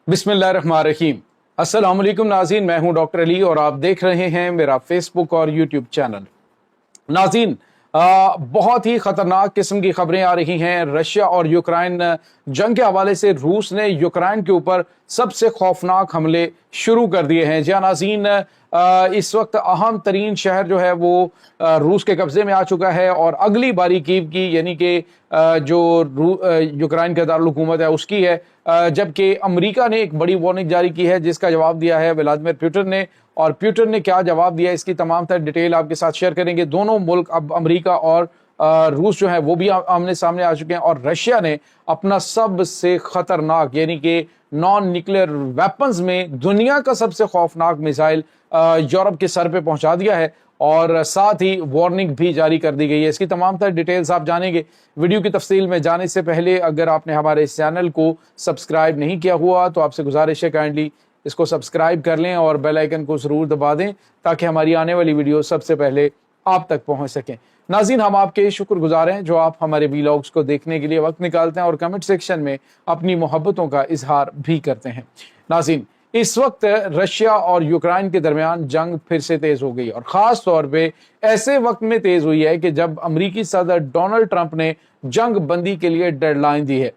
बिस्मिल्लाहिर्रहमानिर्रहीम। अस्सलाम वालेकुम नाज़रीन, मैं हूं डॉक्टर अली और आप देख रहे हैं मेरा फेसबुक और यूट्यूब चैनल। नाज़रीन, बहुत ही खतरनाक किस्म की खबरें आ रही हैं रशिया और यूक्रेन जंग के हवाले से। रूस ने यूक्रेन के ऊपर सबसे खौफनाक हमले शुरू कर दिए हैं। जी नाज़रीन, इस वक्त अहम तरीन शहर जो है वो रूस के कब्जे में आ चुका है और अगली बारी कीव की यानी कि जो यूक्रेन का दारुल हुकूमत है उसकी है। जबकि अमेरिका ने एक बड़ी वार्निंग जारी की है जिसका जवाब दिया है व्लादिमीर पुतिन ने। और पुतिन ने क्या जवाब दिया इसकी तमाम तर डिटेल आपके साथ शेयर करेंगे। दोनों मुल्क अब अमेरिका और रूस जो है वो भी आमने सामने आ चुके हैं और रशिया ने अपना सबसे खतरनाक यानी कि नॉन न्यूक्लियर वेपन्स में दुनिया का सबसे खौफनाक मिसाइल यूरोप के सर पे पहुंचा दिया है और साथ ही वार्निंग भी जारी कर दी गई है। इसकी तमाम तर डिटेल्स आप जानेंगे। वीडियो की तफसील में जाने से पहले अगर आपने हमारे इस चैनल को सब्सक्राइब नहीं किया हुआ तो आपसे गुजारिश है काइंडली इसको सब्सक्राइब कर लें और बेल आइकन को ज़रूर दबा दें ताकि हमारी आने वाली वीडियो सबसे पहले आप तक पहुंच सकें। नाज़रीन, हम आपके शुक्रगुजार हैं जो आप हमारे वीलॉग्स को देखने के लिए वक्त निकालते हैं और कमेंट सेक्शन में अपनी मोहब्बतों का इजहार भी करते हैं। नाज़रीन, इस वक्त रशिया और यूक्रेन के दरमियान जंग फिर से तेज हो गई और खास तौर पे ऐसे वक्त में तेज हुई है कि जब अमेरिकी सदर डोनाल्ड ट्रंप ने जंग बंदी के लिए डेडलाइन दी है,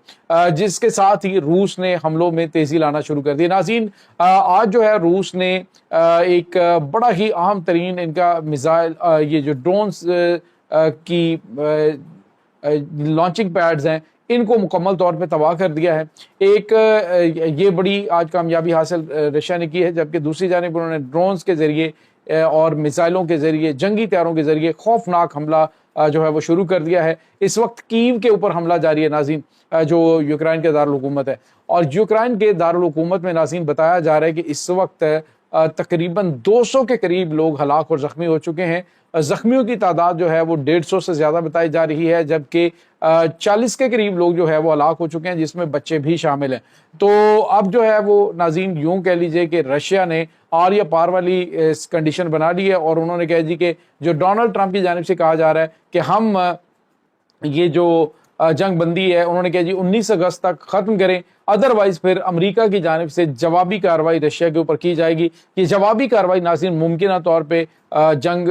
जिसके साथ ही रूस ने हमलों में तेजी लाना शुरू कर दी। नाज़रीन, आज जो है रूस ने एक बड़ा ही अहम तरीन इनका मिसाइल ये जो ड्रोन्स की लॉन्चिंग पैड्स हैं इनको मुकम्मल तौर पे तबाह कर दिया है। एक ये बड़ी आज कामयाबी हासिल रशिया ने की है, जबकि दूसरी जानिब उन्होंने ड्रोन्स के जरिए और मिसाइलों के जरिए जंगी तैयारों के जरिए खौफनाक हमला जो है वो शुरू कर दिया है। इस वक्त कीव के ऊपर हमला जारी है नाज़रीन, जो यूक्रेन के दारुल हुकूमत है। और यूक्रेन के दारुल हुकूमत में नाज़रीन बताया जा रहा है कि इस वक्त तकरीबन 200 के करीब लोग हलाक और ज़ख्मी हो चुके हैं। जख्मियों की तादाद जो है वो 150 से ज़्यादा बताई जा रही है, जबकि 40 के करीब लोग जो है वो हलाक हो चुके हैं जिसमें बच्चे भी शामिल हैं। तो अब जो है वो नाज़रीन यूं कह लीजिए कि रशिया ने आर या पार वाली कंडीशन बना ली है और उन्होंने कह दी कि जो डोनाल्ड ट्रंप की जानिब से कहा जा रहा है कि हम ये जो जंग बंदी है उन्होंने कहा जी 19 अगस्त तक ख़त्म करें, अदरवाइज फिर अमेरिका की जानिब से जवाबी कार्रवाई रशिया के ऊपर की जाएगी। ये जवाबी कार्रवाई नाज़रीन मुमकिन तौर पे जंग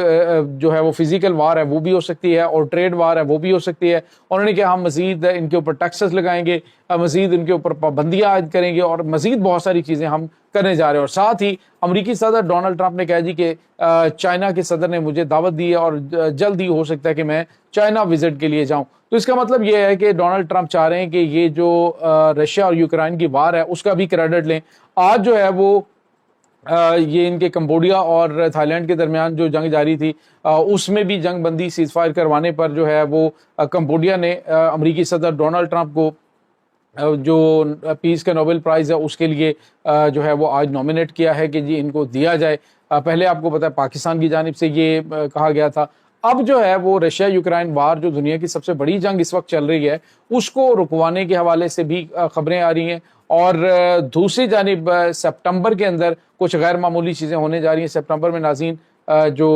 जो है वो फिजिकल वार है वो भी हो सकती है और ट्रेड वार है वो भी हो सकती है। उन्होंने कहा हम मज़ीद इनके ऊपर टैक्सेस लगाएंगे, मज़ीद इनके ऊपर पाबंदियाँ आयद करेंगे और मज़ीद बहुत सारी चीज़ें हम करने जा रहे हैं। और साथ ही अमेरिकी सदर डोनाल्ड ट्रंप ने कहा जी कि चाइना के सदर ने मुझे दावत दी है और जल्द ही हो सकता है कि मैं चाइना विजिट के लिए जाऊं। तो इसका मतलब ये है कि डोनाल्ड ट्रंप चाह रहे हैं कि ये जो रशिया और यूक्रेन की वार है उसका भी क्रेडिट लें। आज जो है वो ये इनके कंबोडिया और थाईलैंड के दरमियान जो जंग जारी थी उसमें भी जंग बंदी सीज फायर करवाने पर जो है वो कंबोडिया ने अमेरिकी सदर डोनाल्ड ट्रंप को जो पीस का नोबेल प्राइज़ है उसके लिए जो है वो आज नॉमिनेट किया है कि जी इनको दिया जाए। पहले आपको पता है पाकिस्तान की जानिब से ये कहा गया था। अब जो है वो रशिया यूक्रेन वार जो दुनिया की सबसे बड़ी जंग इस वक्त चल रही है उसको रुकवाने के हवाले से भी खबरें आ रही हैं। और दूसरी जानिब सितंबर के अंदर कुछ गैर मामूली चीज़ें होने जा रही हैं। सितंबर में नाज़रीन जो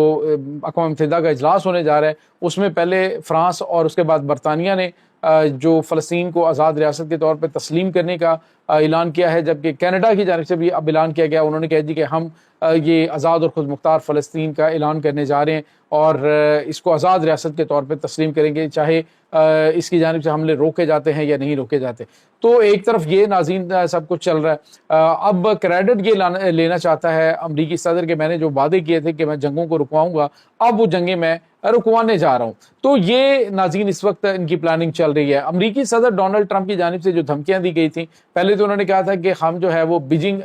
अक़वाम मुत्तहिदा का इजलास होने जा रहा है उसमें पहले फ्रांस और उसके बाद बरतानिया ने जो फ़लस्तीन को आज़ाद रियासत के तौर पर तस्लीम करने का ऐलान किया है, जबकि कनाडा की जानिब से भी अब ऐलान किया गया। उन्होंने कह दी कि हम ये आज़ाद और ख़ुद मुख्तार फ़लस्तीन का ऐलान करने जा रहे हैं और इसको आज़ाद रियासत के तौर पर तस्लीम करेंगे, चाहे इसकी जानिब से हमले रोके जाते हैं या नहीं रोके जाते। तो एक तरफ ये नाज़रीन सब कुछ चल रहा है। अब क्रेडिट ये लेना चाहता है अमरीकी सदर के मैंने जो वादे किए थे कि मैं जंगों को रुकवाऊंगा, अब वो जंगें मैं रुकवाने जा रहा हूँ। तो ये नाज़रीन इस वक्त इनकी प्लानिंग चल रही है। अमरीकी सदर डोनाल्ड ट्रंप की जानिब से जो धमकियां दी गई थी, पहले तो उन्होंने कहा था कि हम जो है वो बीजिंग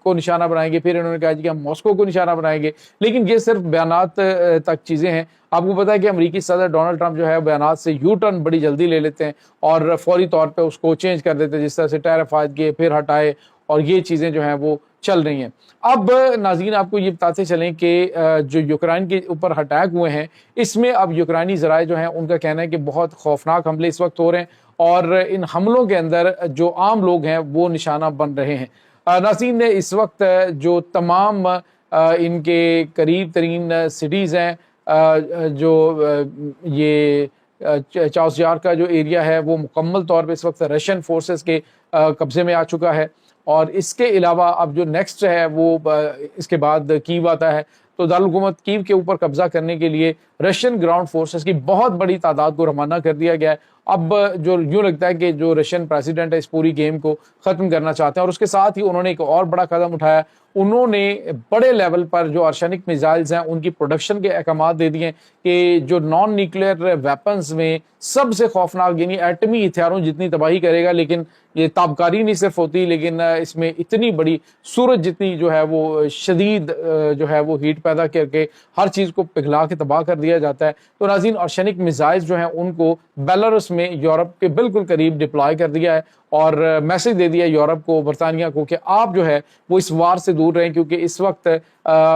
को निशाना बनाएंगे, फिर उन्होंने कहा कि हम मॉस्को को निशाना बनाएंगे, लेकिन ये सिर्फ बयानात तक चीज़ें हैं। आपको पता है कि अमरीकी सदर डोनाल्ड ट्रंप जो है बयानात से यू टर्न बड़ी जल्दी ले लेते हैं और फौरी तौर पर उसको चेंज कर देते हैं, जिस तरह से टैरिफ आयद किए फिर हटाए और ये चीज़ें जो हैं वो चल रही हैं। अब नाज़रीन आपको ये बताते चलें कि जो यूक्रेन के ऊपर अटैक हुए हैं इसमें अब यूक्रेनी ज़राए जो हैं उनका कहना है कि बहुत खौफनाक हमले इस वक्त हो रहे हैं और इन हमलों के अंदर जो आम लोग हैं वो निशाना बन रहे हैं। नाज़रीन ने इस वक्त जो तमाम इनके करीब तरीन सिटीज़ हैं, जो ये चाउसजार का जो एरिया है वो मुकम्मल तौर पे इस वक्त रशियन फोर्सेस के कब्जे में आ चुका है اور اس کے علاوہ اب جو نیکسٹ ہے وہ اس کے بعد کیو آتا ہے، تو دارالحکومت کیو کے اوپر قبضہ کرنے کے لیے رشین گراؤنڈ فورسز کی بہت بڑی تعداد کو روانہ کر دیا گیا ہے۔ اب جو یوں لگتا ہے کہ جو رشین پریزیڈنٹ ہے اس پوری گیم کو ختم کرنا چاہتے ہیں، اور اس کے ساتھ ہی انہوں نے ایک اور بڑا قدم اٹھایا، انہوں نے بڑے لیول پر جو ارشنک میزائلز ہیں ان کی پروڈکشن کے احکامات دے دیے کہ جو نان نیوکلیئر ویپنز میں سب سے خوفناک یعنی ایٹمی ہتھیاروں جتنی تباہی کرے گا، لیکن یہ تابکاری نہیں صرف ہوتی، لیکن اس میں اتنی بڑی سورج جتنی جو ہے وہ شدید جو ہے وہ ہیٹ پیدا کر کے ہر چیز کو پگھلا کے تباہ کر دیا جاتا ہے۔ تو ناظرین، ارشنک میزائلز جو ہیں ان کو بیلاروس میں یورپ کے بالکل قریب ڈپلائے کر دیا ہے، اور میسج دے دیا یورپ کو، برطانیہ کو، کہ آپ جو ہے وہ اس وار سے دور رہیں، کیونکہ اس وقت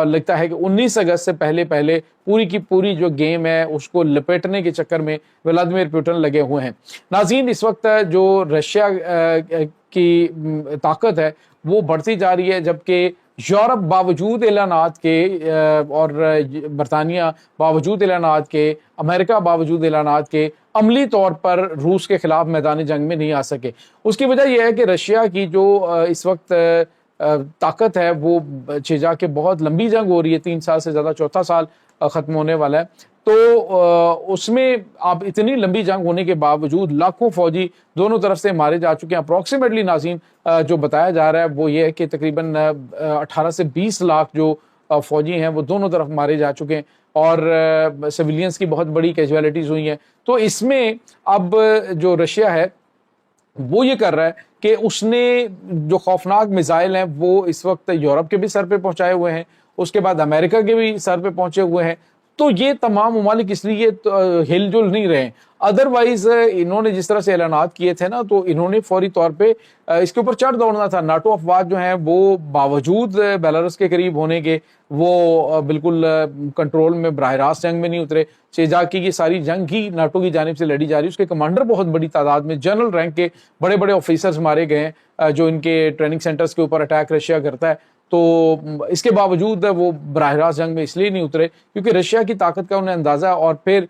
لگتا ہے کہ 19 اگست سے پہلے پوری کی پوری جو گیم ہے اس کو لپیٹنے کے چکر میں ولادیمیر پوٹن لگے ہوئے ہیں۔ ناظرین، اس وقت جو رشیا کی طاقت ہے وہ بڑھتی جا رہی ہے، جبکہ یورپ باوجود اعلانات کے اور برطانیہ باوجود اعلانات کے، امریکہ باوجود اعلانات کے عملی طور پر روس کے خلاف میدان جنگ میں نہیں آ سکے۔ اس کی وجہ یہ ہے کہ رشیا کی جو اس وقت طاقت ہے وہ چیزا کہ بہت لمبی جنگ ہو رہی ہے، 3 سال سے زیادہ، چوتھا سال ختم ہونے والا ہے، تو اس میں اب اتنی لمبی جنگ ہونے کے باوجود لاکھوں فوجی دونوں طرف سے مارے جا چکے ہیں۔ اپروکسیمیٹلی ناظرین جو بتایا جا رہا ہے وہ یہ ہے کہ تقریباً 18 سے 20 لاکھ جو فوجی ہیں وہ دونوں طرف مارے جا چکے ہیں، اور سویلینز کی بہت بڑی کیجویلٹیز ہوئی ہیں۔ تو اس میں اب جو رشیا ہے وہ یہ کر رہا ہے کہ اس نے جو خوفناک میزائل ہیں وہ اس وقت یورپ کے بھی سر پہ پہنچائے ہوئے ہیں، اس کے بعد امریکہ کے بھی سر پہ پہنچے ہوئے ہیں۔ تو یہ تمام ممالک اس لیے ہل جل نہیں رہے، ادروائز انہوں نے جس طرح سے اعلانات کیے تھے نا، تو انہوں نے فوری طور پہ اس کے اوپر چڑھ دوڑنا تھا۔ ناٹو افواج جو ہیں وہ باوجود بیلاروس کے قریب ہونے کے وہ بالکل کنٹرول میں براہ راست جنگ میں نہیں اترے۔ چیزا کی یہ ساری جنگ ہی ناٹو کی جانب سے لڑی جا رہی ہے، اس کے کمانڈر بہت بڑی تعداد میں جنرل رینک کے بڑے بڑے آفیسرز مارے گئے ہیں جو ان کے ٹریننگ سینٹرز کے اوپر اٹیک رشیا کرتا ہے۔ تو اس کے باوجود وہ براہ راست جنگ میں اس لیے نہیں اترے کیونکہ رشیا کی طاقت کا انہیں اندازہ، اور پھر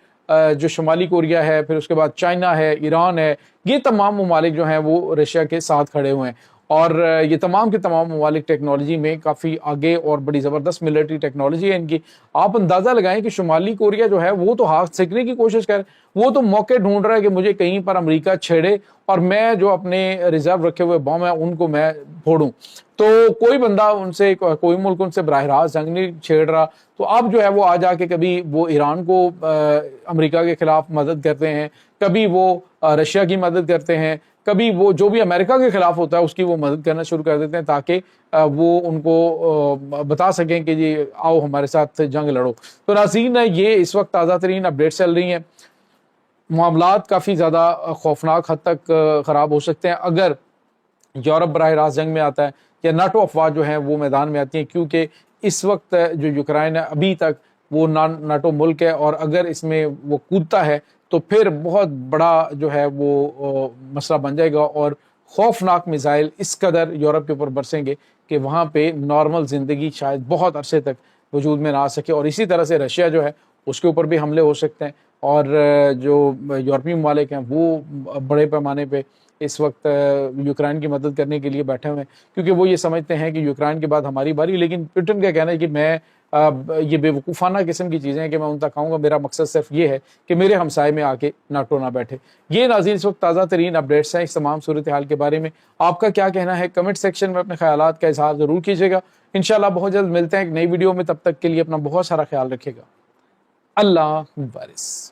جو شمالی کوریا ہے، پھر اس کے بعد چائنا ہے، ایران ہے، یہ تمام ممالک جو ہیں وہ رشیا کے ساتھ کھڑے ہوئے ہیں، اور یہ تمام کے تمام ممالک ٹیکنالوجی میں کافی آگے اور بڑی زبردست ملٹری ٹیکنالوجی ہے ان کی۔ آپ اندازہ لگائیں کہ شمالی کوریا جو ہے وہ تو ہاتھ سیکنے کی کوشش کر، وہ تو موقع ڈھونڈ رہا ہے کہ مجھے کہیں پر امریکہ چھیڑے اور میں جو اپنے ریزرو رکھے ہوئے بم ہیں ان کو میں پھوڑوں۔ تو کوئی بندہ ان سے، کوئی ملک ان سے براہ راست جنگ نہیں چھیڑ رہا۔ تو اب جو ہے وہ آ جا کے کبھی وہ ایران کو امریکہ کے خلاف مدد کرتے ہیں، کبھی وہ رشیا کی مدد کرتے ہیں، کبھی وہ جو بھی امریکہ کے خلاف ہوتا ہے اس کی وہ مدد کرنا شروع کر دیتے ہیں، تاکہ وہ ان کو بتا سکیں کہ جی آؤ ہمارے ساتھ جنگ لڑو۔ تو ناظرین، یہ اس وقت تازہ ترین اپڈیٹ چل رہی ہیں۔ معاملات کافی زیادہ خوفناک حد تک خراب ہو سکتے ہیں اگر یورپ براہ راست جنگ میں آتا ہے یا ناٹو افواج جو ہیں وہ میدان میں آتی ہیں، کیونکہ اس وقت جو یوکرائن ہے ابھی تک وہ ناٹو ملک ہے، اور اگر اس میں وہ کودتا ہے تو پھر بہت بڑا جو ہے وہ مسئلہ بن جائے گا، اور خوفناک میزائل اس قدر یورپ کے اوپر برسیں گے کہ وہاں پہ نارمل زندگی شاید بہت عرصے تک وجود میں نہ آ سکے۔ اور اسی طرح سے رشیا جو ہے اس کے اوپر بھی حملے ہو سکتے ہیں، اور جو یورپی ممالک ہیں وہ بڑے پیمانے پہ اس وقت یوکرائن کی مدد کرنے کے لیے بیٹھے ہوئے ہیں، کیونکہ وہ یہ سمجھتے ہیں کہ یوکرائن کے بعد ہماری باری۔ لیکن پوٹن کا کہنا ہے کہ میں یہ بے وقوفانہ قسم کی چیزیں ہیں کہ میں ان تک آؤں گا، میرا مقصد صرف یہ ہے کہ میرے ہمسائے میں آ کے ناٹو نہ بیٹھے۔ یہ ناظرین اس وقت تازہ ترین اپڈیٹس ہیں اس تمام صورتحال کے بارے میں۔ آپ کا کیا کہنا ہے؟ کمنٹ سیکشن میں اپنے خیالات کا اظہار ضرور کیجیے گا۔ انشاءاللہ بہت جلد ملتے ہیں ایک نئی ویڈیو میں، تب تک کے لیے اپنا بہت سارا خیال رکھیے گا۔ اللہ حافظ۔